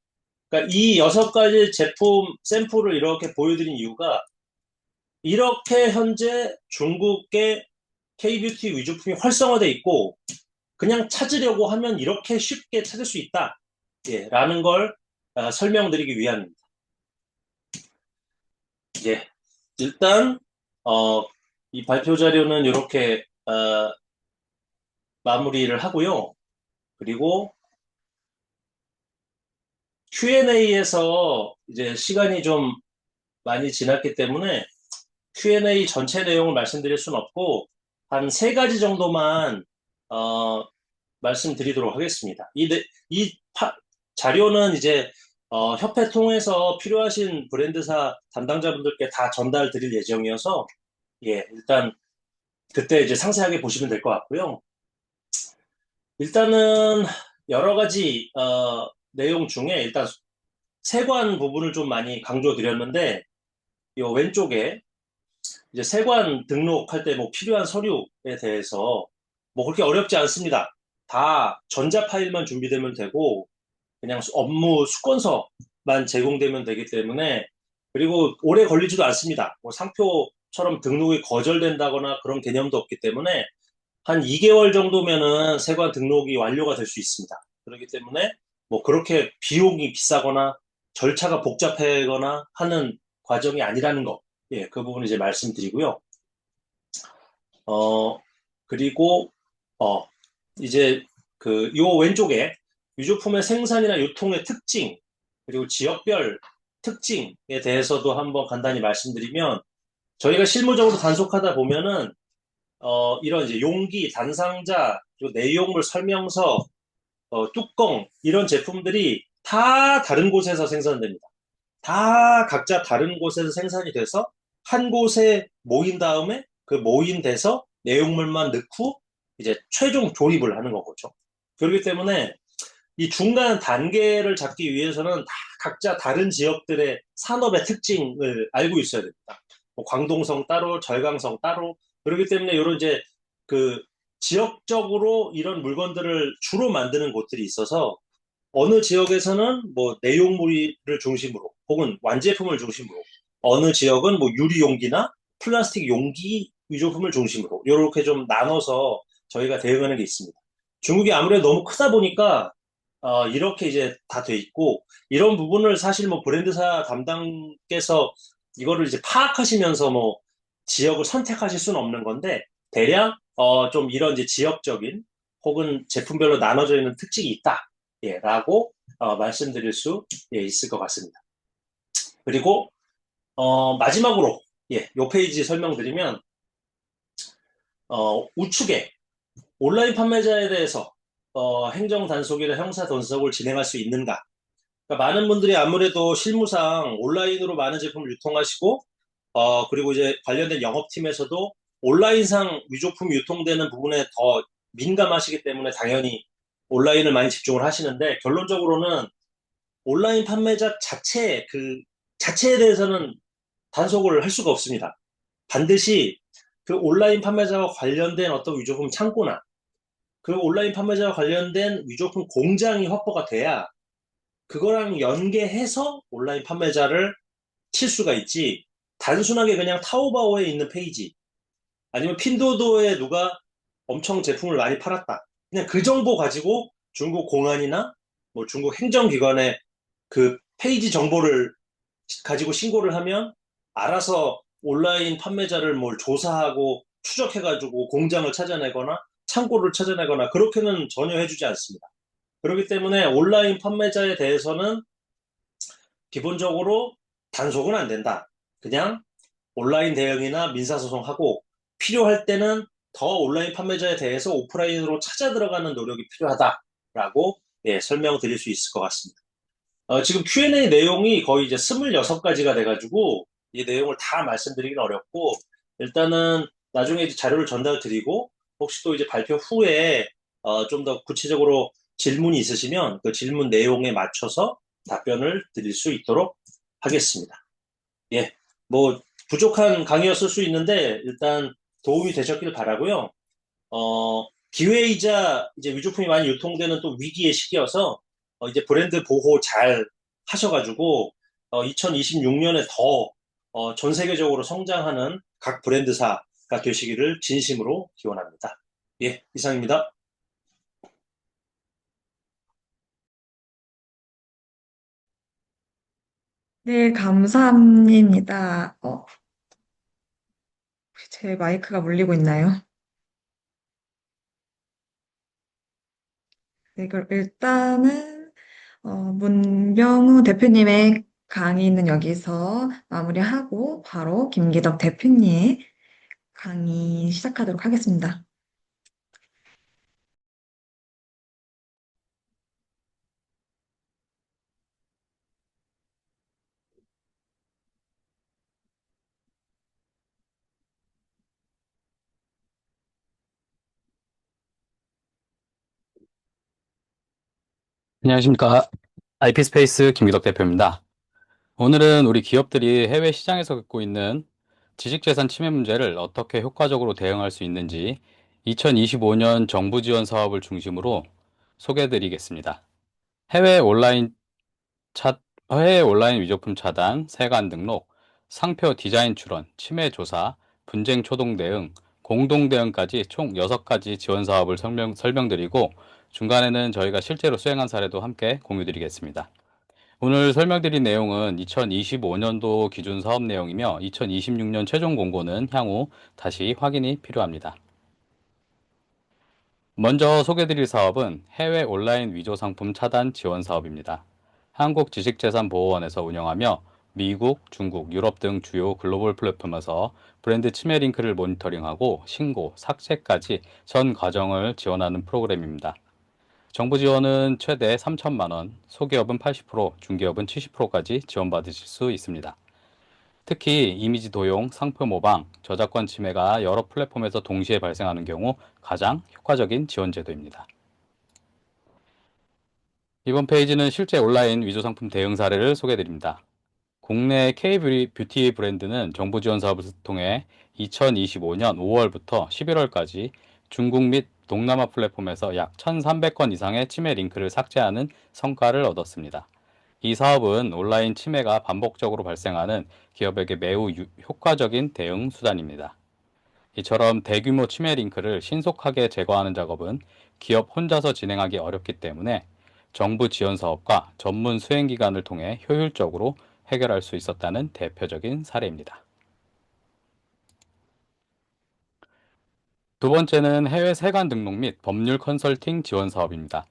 그러니까 이 6가지 제품 샘플을 이렇게 보여드린 이유가 이렇게 현재 중국의 K뷰티 위조품이 활성화돼 있고 그냥 찾으려고 하면 이렇게 쉽게 찾을 수 있다. 예, 라는 걸 설명드리기 위함입니다. 예, 일단 어, 이 발표 자료는 이렇게 마무리를 하고요. 그리고 Q&A에서 이제 시간이 좀 많이 지났기 때문에 Q&A 전체 내용을 말씀드릴 수는 없고 한 세 가지 정도만 어, 말씀드리도록 하겠습니다. 이 자료는 이제 협회 통해서 필요하신 브랜드사 담당자분들께 다 전달 드릴 예정이어서 예, 일단 그때 이제 상세하게 보시면 될 것 같고요. 일단은 여러 가지 내용 중에 일단 세관 부분을 좀 많이 강조드렸는데 이 왼쪽에 이제 세관 등록할 때 뭐 필요한 서류에 대해서 뭐 그렇게 어렵지 않습니다. 다 전자 파일만 준비되면 되고 그냥 업무 수건서만 제공되면 되기 때문에 그리고 오래 걸리지도 않습니다. 뭐 상표처럼 등록이 거절된다거나 그런 개념도 없기 때문에 한 2개월 정도면은 세관 등록이 완료가 될 수 있습니다. 그렇기 때문에 뭐 그렇게 비용이 비싸거나 절차가 복잡하거나 하는 과정이 아니라는 거. 예, 그 부분 이제 말씀드리고요. 어, 그리고, 어, 이제 요 왼쪽에 유조품의 생산이나 유통의 특징, 그리고 지역별 특징에 대해서도 한번 간단히 말씀드리면 저희가 실무적으로 단속하다 보면은 이런 이제 용기, 단상자, 그리고 내용물 설명서, 뚜껑 이런 제품들이 다 다른 곳에서 생산됩니다. 다 각자 다른 곳에서 생산이 돼서 한 곳에 모인 다음에 그 모인 데서 내용물만 넣고 이제 최종 조립을 하는 거죠. 그렇기 때문에 이 중간 단계를 잡기 위해서는 다 각자 다른 지역들의 산업의 특징을 알고 있어야 됩니다. 뭐 광동성 따로, 절강성 따로. 그렇기 때문에 이런 이제 그 지역적으로 이런 물건들을 주로 만드는 곳들이 있어서 어느 지역에서는 뭐 내용물을 중심으로 혹은 완제품을 중심으로 어느 지역은 뭐 유리 용기나 플라스틱 용기 위조품을 중심으로 이렇게 좀 나눠서 저희가 대응하는 게 있습니다. 중국이 아무래도 너무 크다 보니까 이렇게 이제 다 돼 있고 이런 부분을 사실 뭐 브랜드사 담당께서 이거를 이제 파악하시면서 뭐 지역을 선택하실 수는 없는 건데 대략 좀 이런 이제 지역적인 혹은 제품별로 나눠져 있는 특징이 있다. 예, 라고 말씀드릴 수 예, 있을 것 같습니다. 그리고 마지막으로 예, 요 페이지 설명드리면 우측에 온라인 판매자에 대해서 행정 단속이나 형사 단속을 진행할 수 있는가? 그러니까 많은 분들이 아무래도 실무상 온라인으로 많은 제품을 유통하시고 그리고 이제 관련된 영업팀에서도 온라인상 위조품이 유통되는 부분에 더 민감하시기 때문에 당연히 온라인을 많이 집중을 하시는데 결론적으로는 온라인 판매자 자체에 대해서는 단속을 할 수가 없습니다. 반드시 그 온라인 판매자와 관련된 어떤 위조품 창고나 그 온라인 판매자와 관련된 위조품 공장이 확보가 돼야 그거랑 연계해서 온라인 판매자를 칠 수가 있지. 단순하게 그냥 타오바오에 있는 페이지 아니면 핀도도에 누가 엄청 제품을 많이 팔았다. 그냥 그 정보 가지고 중국 공안이나 뭐 중국 행정기관에 그 페이지 정보를 가지고 신고를 하면 알아서 온라인 판매자를 뭘 조사하고 추적해가지고 공장을 찾아내거나 창고를 찾아내거나 그렇게는 전혀 해주지 않습니다. 그렇기 때문에 온라인 판매자에 대해서는 기본적으로 단속은 안 된다. 그냥 온라인 대응이나 민사소송하고 필요할 때는 더 온라인 판매자에 대해서 오프라인으로 찾아 들어가는 노력이 필요하다라고 예, 설명드릴 수 있을 것 같습니다. 지금 Q&A 내용이 거의 이제 26가지가 돼가지고 이 내용을 다 말씀드리기는 어렵고 일단은 나중에 이제 자료를 전달 드리고 혹시 또 이제 발표 후에 좀 더 구체적으로 질문이 있으시면 그 질문 내용에 맞춰서 답변을 드릴 수 있도록 하겠습니다. 예, 뭐 부족한 강의였을 수 있는데 일단 도움이 되셨길 바라고요. 기회이자 이제 위조품이 많이 유통되는 또 위기의 시기여서 이제 브랜드 보호 잘 하셔가지고 2026년에 더 전 세계적으로 성장하는 각 브랜드사가 되시기를 진심으로 기원합니다. 예, 이상입니다. 네, 감사합니다. 혹시 제 마이크가 물리고 있나요? 네, 그럼 일단은, 문병우 대표님의 강의는 여기서 마무리하고 바로 김기덕 대표님의 강의 시작하도록 하겠습니다. 안녕하십니까. IP스페이스 김기덕 대표입니다. 오늘은 우리 기업들이 해외 시장에서 겪고 있는 지식재산 침해 문제를 어떻게 효과적으로 대응할 수 있는지 2025년 정부 지원 사업을 중심으로 소개해 드리겠습니다. 해외 온라인 해외 온라인 위조품 차단, 세관 등록, 상표 디자인 출원, 침해 조사, 분쟁 초동 대응, 공동 대응까지 총 6가지 지원 사업을 설명드리고 중간에는 저희가 실제로 수행한 사례도 함께 공유드리겠습니다. 오늘 설명드린 내용은 2025년도 기준 사업 내용이며 2026년 최종 공고는 향후 다시 확인이 필요합니다. 먼저 소개드릴 사업은 해외 온라인 위조 상품 차단 지원 사업입니다. 한국지식재산보호원에서 운영하며 미국, 중국, 유럽 등 주요 글로벌 플랫폼에서 브랜드 침해 링크를 모니터링하고 신고, 삭제까지 전 과정을 지원하는 프로그램입니다. 정부 지원은 최대 3천만 원, 소기업은 80%, 중기업은 70%까지 지원받으실 수 있습니다. 특히 이미지 도용, 상표 모방, 저작권 침해가 여러 플랫폼에서 동시에 발생하는 경우 가장 효과적인 지원 제도입니다. 이번 페이지는 실제 온라인 위조 상품 대응 사례를 소개해 드립니다. 국내 K-뷰티 브랜드는 정부 지원 사업을 통해 2025년 5월부터 11월까지 중국 및 동남아 플랫폼에서 약 1,300건 이상의 침해 링크를 삭제하는 성과를 얻었습니다. 이 사업은 온라인 침해가 반복적으로 발생하는 기업에게 매우 효과적인 대응 수단입니다. 이처럼 대규모 침해 링크를 신속하게 제거하는 작업은 기업 혼자서 진행하기 어렵기 때문에 정부 지원 사업과 전문 수행기관을 통해 효율적으로 해결할 수 있었다는 대표적인 사례입니다. 두 번째는 해외 세관 등록 및 법률 컨설팅 지원 사업입니다.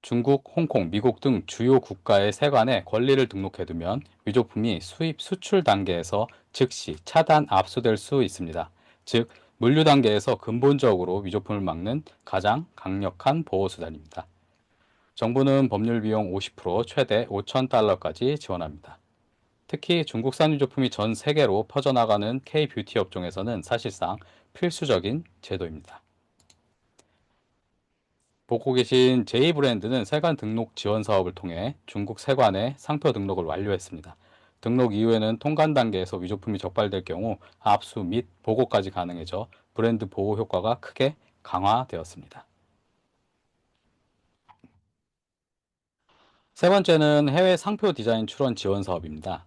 중국, 홍콩, 미국 등 주요 국가의 세관에 권리를 등록해두면 위조품이 수입, 수출 단계에서 즉시 차단, 압수될 수 있습니다. 즉, 물류 단계에서 근본적으로 위조품을 막는 가장 강력한 보호수단입니다. 정부는 법률 비용 50% 최대 5,000달러까지 지원합니다. 특히 중국산 위조품이 전 세계로 퍼져나가는 K-뷰티 업종에서는 사실상 필수적인 제도입니다. 보고 계신 J브랜드는 세관 등록 지원 사업을 통해 중국 세관에 상표 등록을 완료했습니다. 등록 이후에는 통관 단계에서 위조품이 적발될 경우 압수 및 보고까지 가능해져 브랜드 보호 효과가 크게 강화되었습니다. 세 번째는 해외 상표 디자인 출원 지원 사업입니다.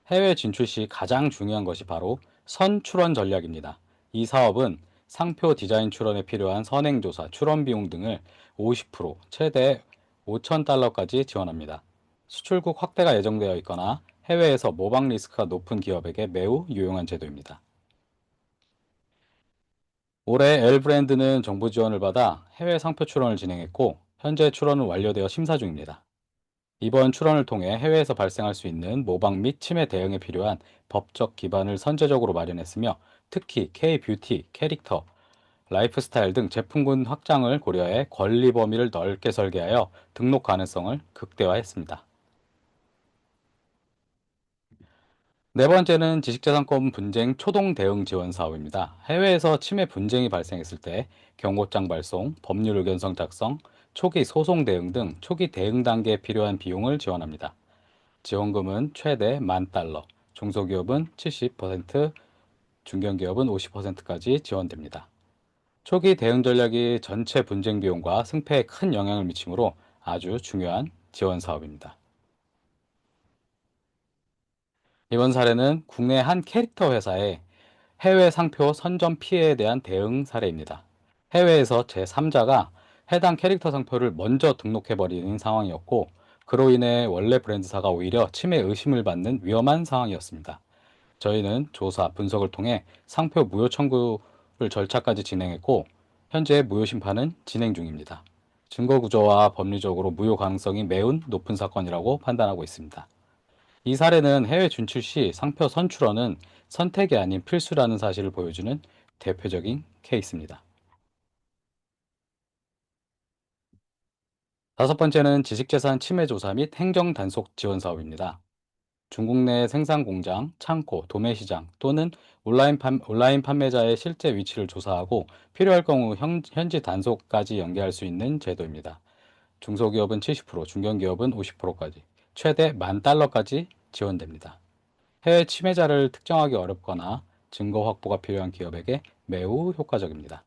해외 진출 시 가장 중요한 것이 바로 선출원 전략입니다. 이 사업은 상표 디자인 출원에 필요한 선행조사, 출원 비용 등을 50% 최대 5,000달러까지 지원합니다. 수출국 확대가 예정되어 있거나 해외에서 모방 리스크가 높은 기업에게 매우 유용한 제도입니다. 올해 L브랜드는 정부 지원을 받아 해외 상표 출원을 진행했고 현재 출원은 완료되어 심사 중입니다. 이번 출원을 통해 해외에서 발생할 수 있는 모방 및 침해 대응에 필요한 법적 기반을 선제적으로 마련했으며 특히 K-뷰티, 캐릭터, 라이프스타일 등 제품군 확장을 고려해 권리 범위를 넓게 설계하여 등록 가능성을 극대화했습니다. 네 번째는 지식재산권 분쟁 초동 대응 지원 사업입니다. 해외에서 침해 분쟁이 발생했을 때 경고장 발송, 법률 의견서 작성, 초기 소송 대응 등 초기 대응 단계에 필요한 비용을 지원합니다. 지원금은 최대 10,000달러, 중소기업은 70%, 중견기업은 50%까지 지원됩니다. 초기 대응 전략이 전체 분쟁 비용과 승패에 큰 영향을 미치므로 아주 중요한 지원 사업입니다. 이번 사례는 국내 한 캐릭터 회사의 해외 상표 선점 피해에 대한 대응 사례입니다. 해외에서 제3자가 해당 캐릭터 상표를 먼저 등록해버리는 상황이었고, 그로 인해 원래 브랜드사가 오히려 침해 의심을 받는 위험한 상황이었습니다. 저희는 조사, 분석을 통해 상표 무효 청구를 절차까지 진행했고, 현재 무효 심판은 진행 중입니다. 증거 구조와 법리적으로 무효 가능성이 매우 높은 사건이라고 판단하고 있습니다. 이 사례는 해외 진출 시 상표 선출원은 선택이 아닌 필수라는 사실을 보여주는 대표적인 케이스입니다. 다섯 번째는 지식재산 침해 조사 및 행정 단속 지원 사업입니다. 중국 내 생산 공장, 창고, 도매 시장 또는 온라인 판매자의 실제 위치를 조사하고 필요할 경우 현지 단속까지 연계할 수 있는 제도입니다. 중소기업은 70%, 중견기업은 50%까지, 최대 10,000달러까지 지원됩니다. 해외 침해자를 특정하기 어렵거나 증거 확보가 필요한 기업에게 매우 효과적입니다.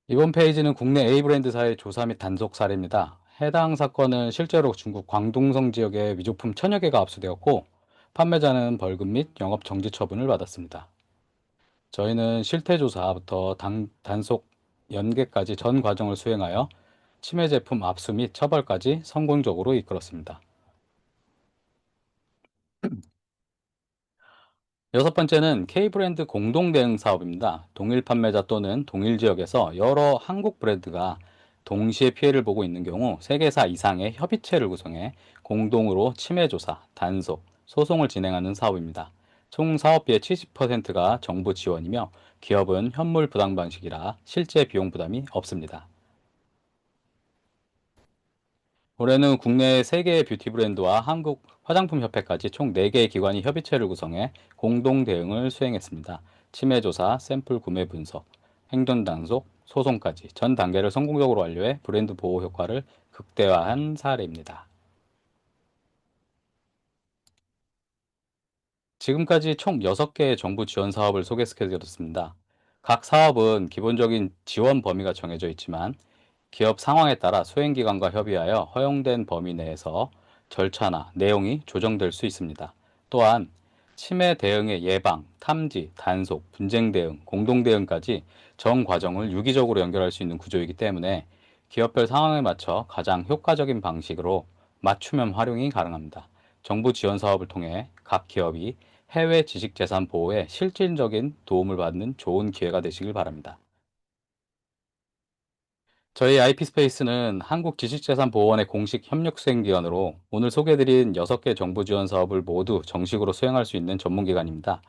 이번 페이지는 국내 A 브랜드사의 조사 및 단속 사례입니다. 해당 사건은 실제로 중국 광둥성 지역에 위조품 1000여 개가 압수되었고, 판매자는 벌금 및 영업 정지 처분을 받았습니다. 저희는 실태 조사부터 단속 연계까지 전 과정을 수행하여 침해 제품 압수 및 처벌까지 성공적으로 이끌었습니다. 여섯 번째는 K브랜드 공동 대응 사업입니다. 동일 판매자 또는 동일 지역에서 여러 한국 브랜드가 동시에 피해를 보고 있는 경우 3개사 이상의 협의체를 구성해 공동으로 침해 조사, 단속, 소송을 진행하는 사업입니다. 총 사업비의 70%가 정부 지원이며 기업은 현물 부담 방식이라 실제 비용 부담이 없습니다. 올해는 국내 3개의 뷰티 브랜드와 한국 화장품 협회까지 총 4개의 기관이 협의체를 구성해 공동 대응을 수행했습니다. 침해 조사, 샘플 구매 분석, 행정 단속, 소송까지 전 단계를 성공적으로 완료해 브랜드 보호 효과를 극대화한 사례입니다. 지금까지 총 6개의 정부 지원 사업을 소개시켜드렸습니다. 각 사업은 기본적인 지원 범위가 정해져 있지만 기업 상황에 따라 수행기관과 협의하여 허용된 범위 내에서 절차나 내용이 조정될 수 있습니다. 또한 치매 대응의 예방, 탐지, 단속, 분쟁 대응, 공동 대응까지 전 과정을 유기적으로 연결할 수 있는 구조이기 때문에 기업별 상황에 맞춰 가장 효과적인 방식으로 맞춤형 활용이 가능합니다. 정부 지원 사업을 통해 각 기업이 해외 지식재산 보호에 실질적인 도움을 받는 좋은 기회가 되시길 바랍니다. 저희 IP스페이스는 한국지식재산보호원의 공식 협력 수행기관으로 오늘 소개해드린 6개 정부 지원 사업을 모두 정식으로 수행할 수 있는 전문기관입니다.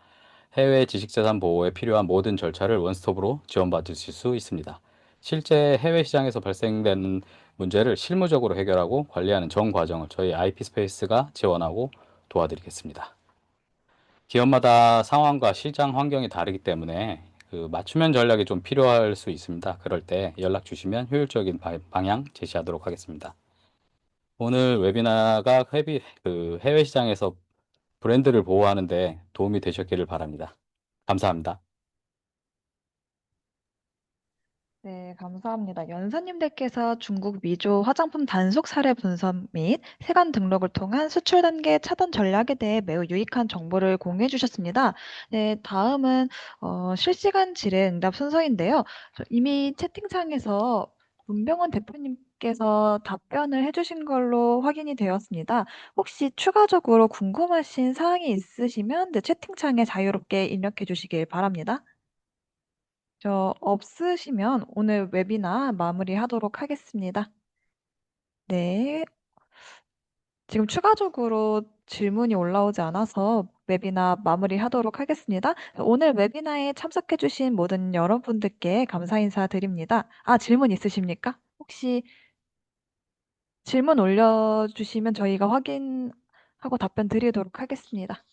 해외 지식재산 보호에 필요한 모든 절차를 원스톱으로 지원받으실 수 있습니다. 실제 해외 시장에서 발생되는 문제를 실무적으로 해결하고 관리하는 전 과정을 저희 IP스페이스가 지원하고 도와드리겠습니다. 기업마다 상황과 시장 환경이 다르기 때문에 그 맞춤형 전략이 좀 필요할 수 있습니다. 그럴 때 연락 주시면 효율적인 방향 제시하도록 하겠습니다. 오늘 웨비나가 해외 시장에서 브랜드를 보호하는 데 도움이 되셨기를 바랍니다. 감사합니다. 네, 감사합니다. 연사님들께서 중국 미조 화장품 단속 사례 분석 및 세관 등록을 통한 수출 단계 차단 전략에 대해 매우 유익한 정보를 공유해 주셨습니다. 네, 다음은 실시간 질의 응답 순서인데요. 이미 채팅창에서 문병원 대표님께서 답변을 해주신 걸로 확인이 되었습니다. 혹시 추가적으로 궁금하신 사항이 있으시면 네, 채팅창에 자유롭게 입력해 주시길 바랍니다. 없으시면 오늘 웨비나 마무리하도록 하겠습니다. 네. 지금 추가적으로 질문이 올라오지 않아서 웨비나 마무리하도록 하겠습니다. 오늘 웨비나에 참석해 주신 모든 여러분들께 감사 인사드립니다. 질문 있으십니까? 혹시 질문 올려주시면 저희가 확인하고 답변 드리도록 하겠습니다.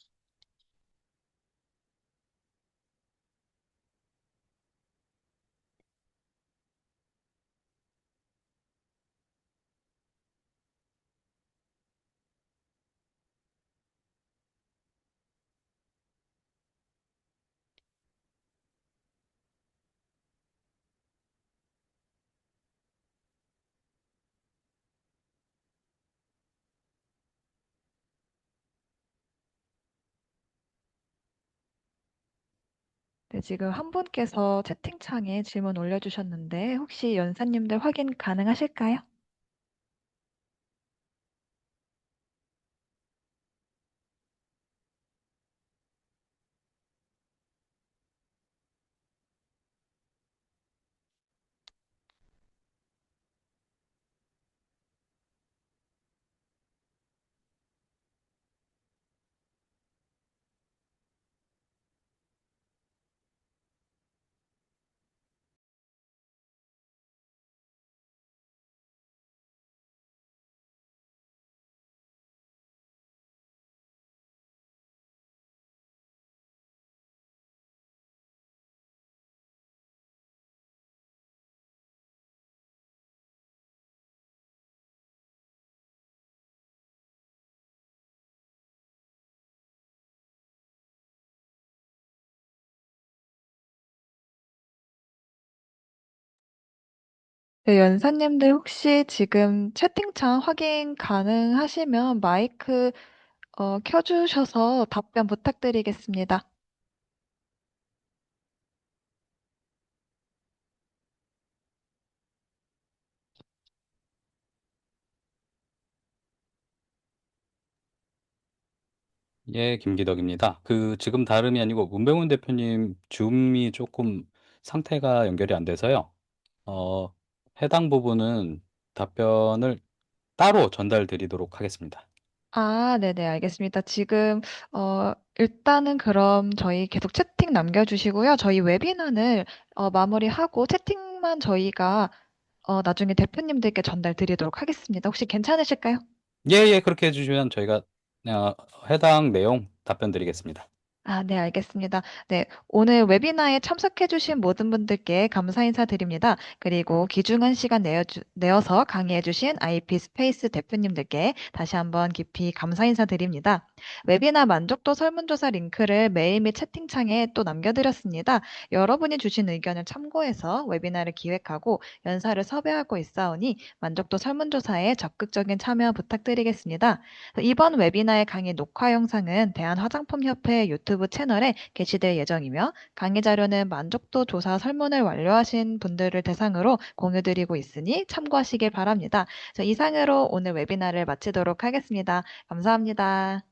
네, 지금 한 분께서 채팅창에 질문 올려주셨는데 혹시 연사님들 확인 가능하실까요? 네, 연사님들 혹시 지금 채팅창 확인 가능하시면 마이크 켜주셔서 답변 부탁드리겠습니다. 예, 김기덕입니다. 지금 다름이 아니고 문병훈 대표님 줌이 조금 상태가 연결이 안 돼서요. 어, 해당 부분은 답변을 따로 전달 드리도록 하겠습니다. 아, 네네, 알겠습니다. 지금, 일단은 그럼 저희 계속 채팅 남겨주시고요. 저희 웨비나를 마무리하고 채팅만 저희가 나중에 대표님들께 전달 드리도록 하겠습니다. 혹시 괜찮으실까요? 예, 예, 그렇게 해주시면 저희가 어, 해당 내용 답변 드리겠습니다. 아, 네, 알겠습니다. 네, 오늘 웨비나에 참석해주신 모든 분들께 감사 인사드립니다. 그리고 귀중한 시간 내어서 강의해주신 IP 스페이스 대표님들께 다시 한번 깊이 감사 인사드립니다. 웨비나 만족도 설문조사 링크를 메일 및 채팅창에 또 남겨드렸습니다. 여러분이 주신 의견을 참고해서 웨비나를 기획하고 연사를 섭외하고 있사오니 만족도 설문조사에 적극적인 참여 부탁드리겠습니다. 이번 웨비나의 강의 녹화 영상은 대한화장품협회 유튜브 채널에 게시될 예정이며 강의 자료는 만족도 조사 설문을 완료하신 분들을 대상으로 공유드리고 있으니 참고하시길 바랍니다. 이상으로 오늘 웨비나를 마치도록 하겠습니다. 감사합니다.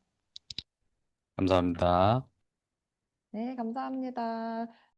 감사합니다. 네, 감사합니다.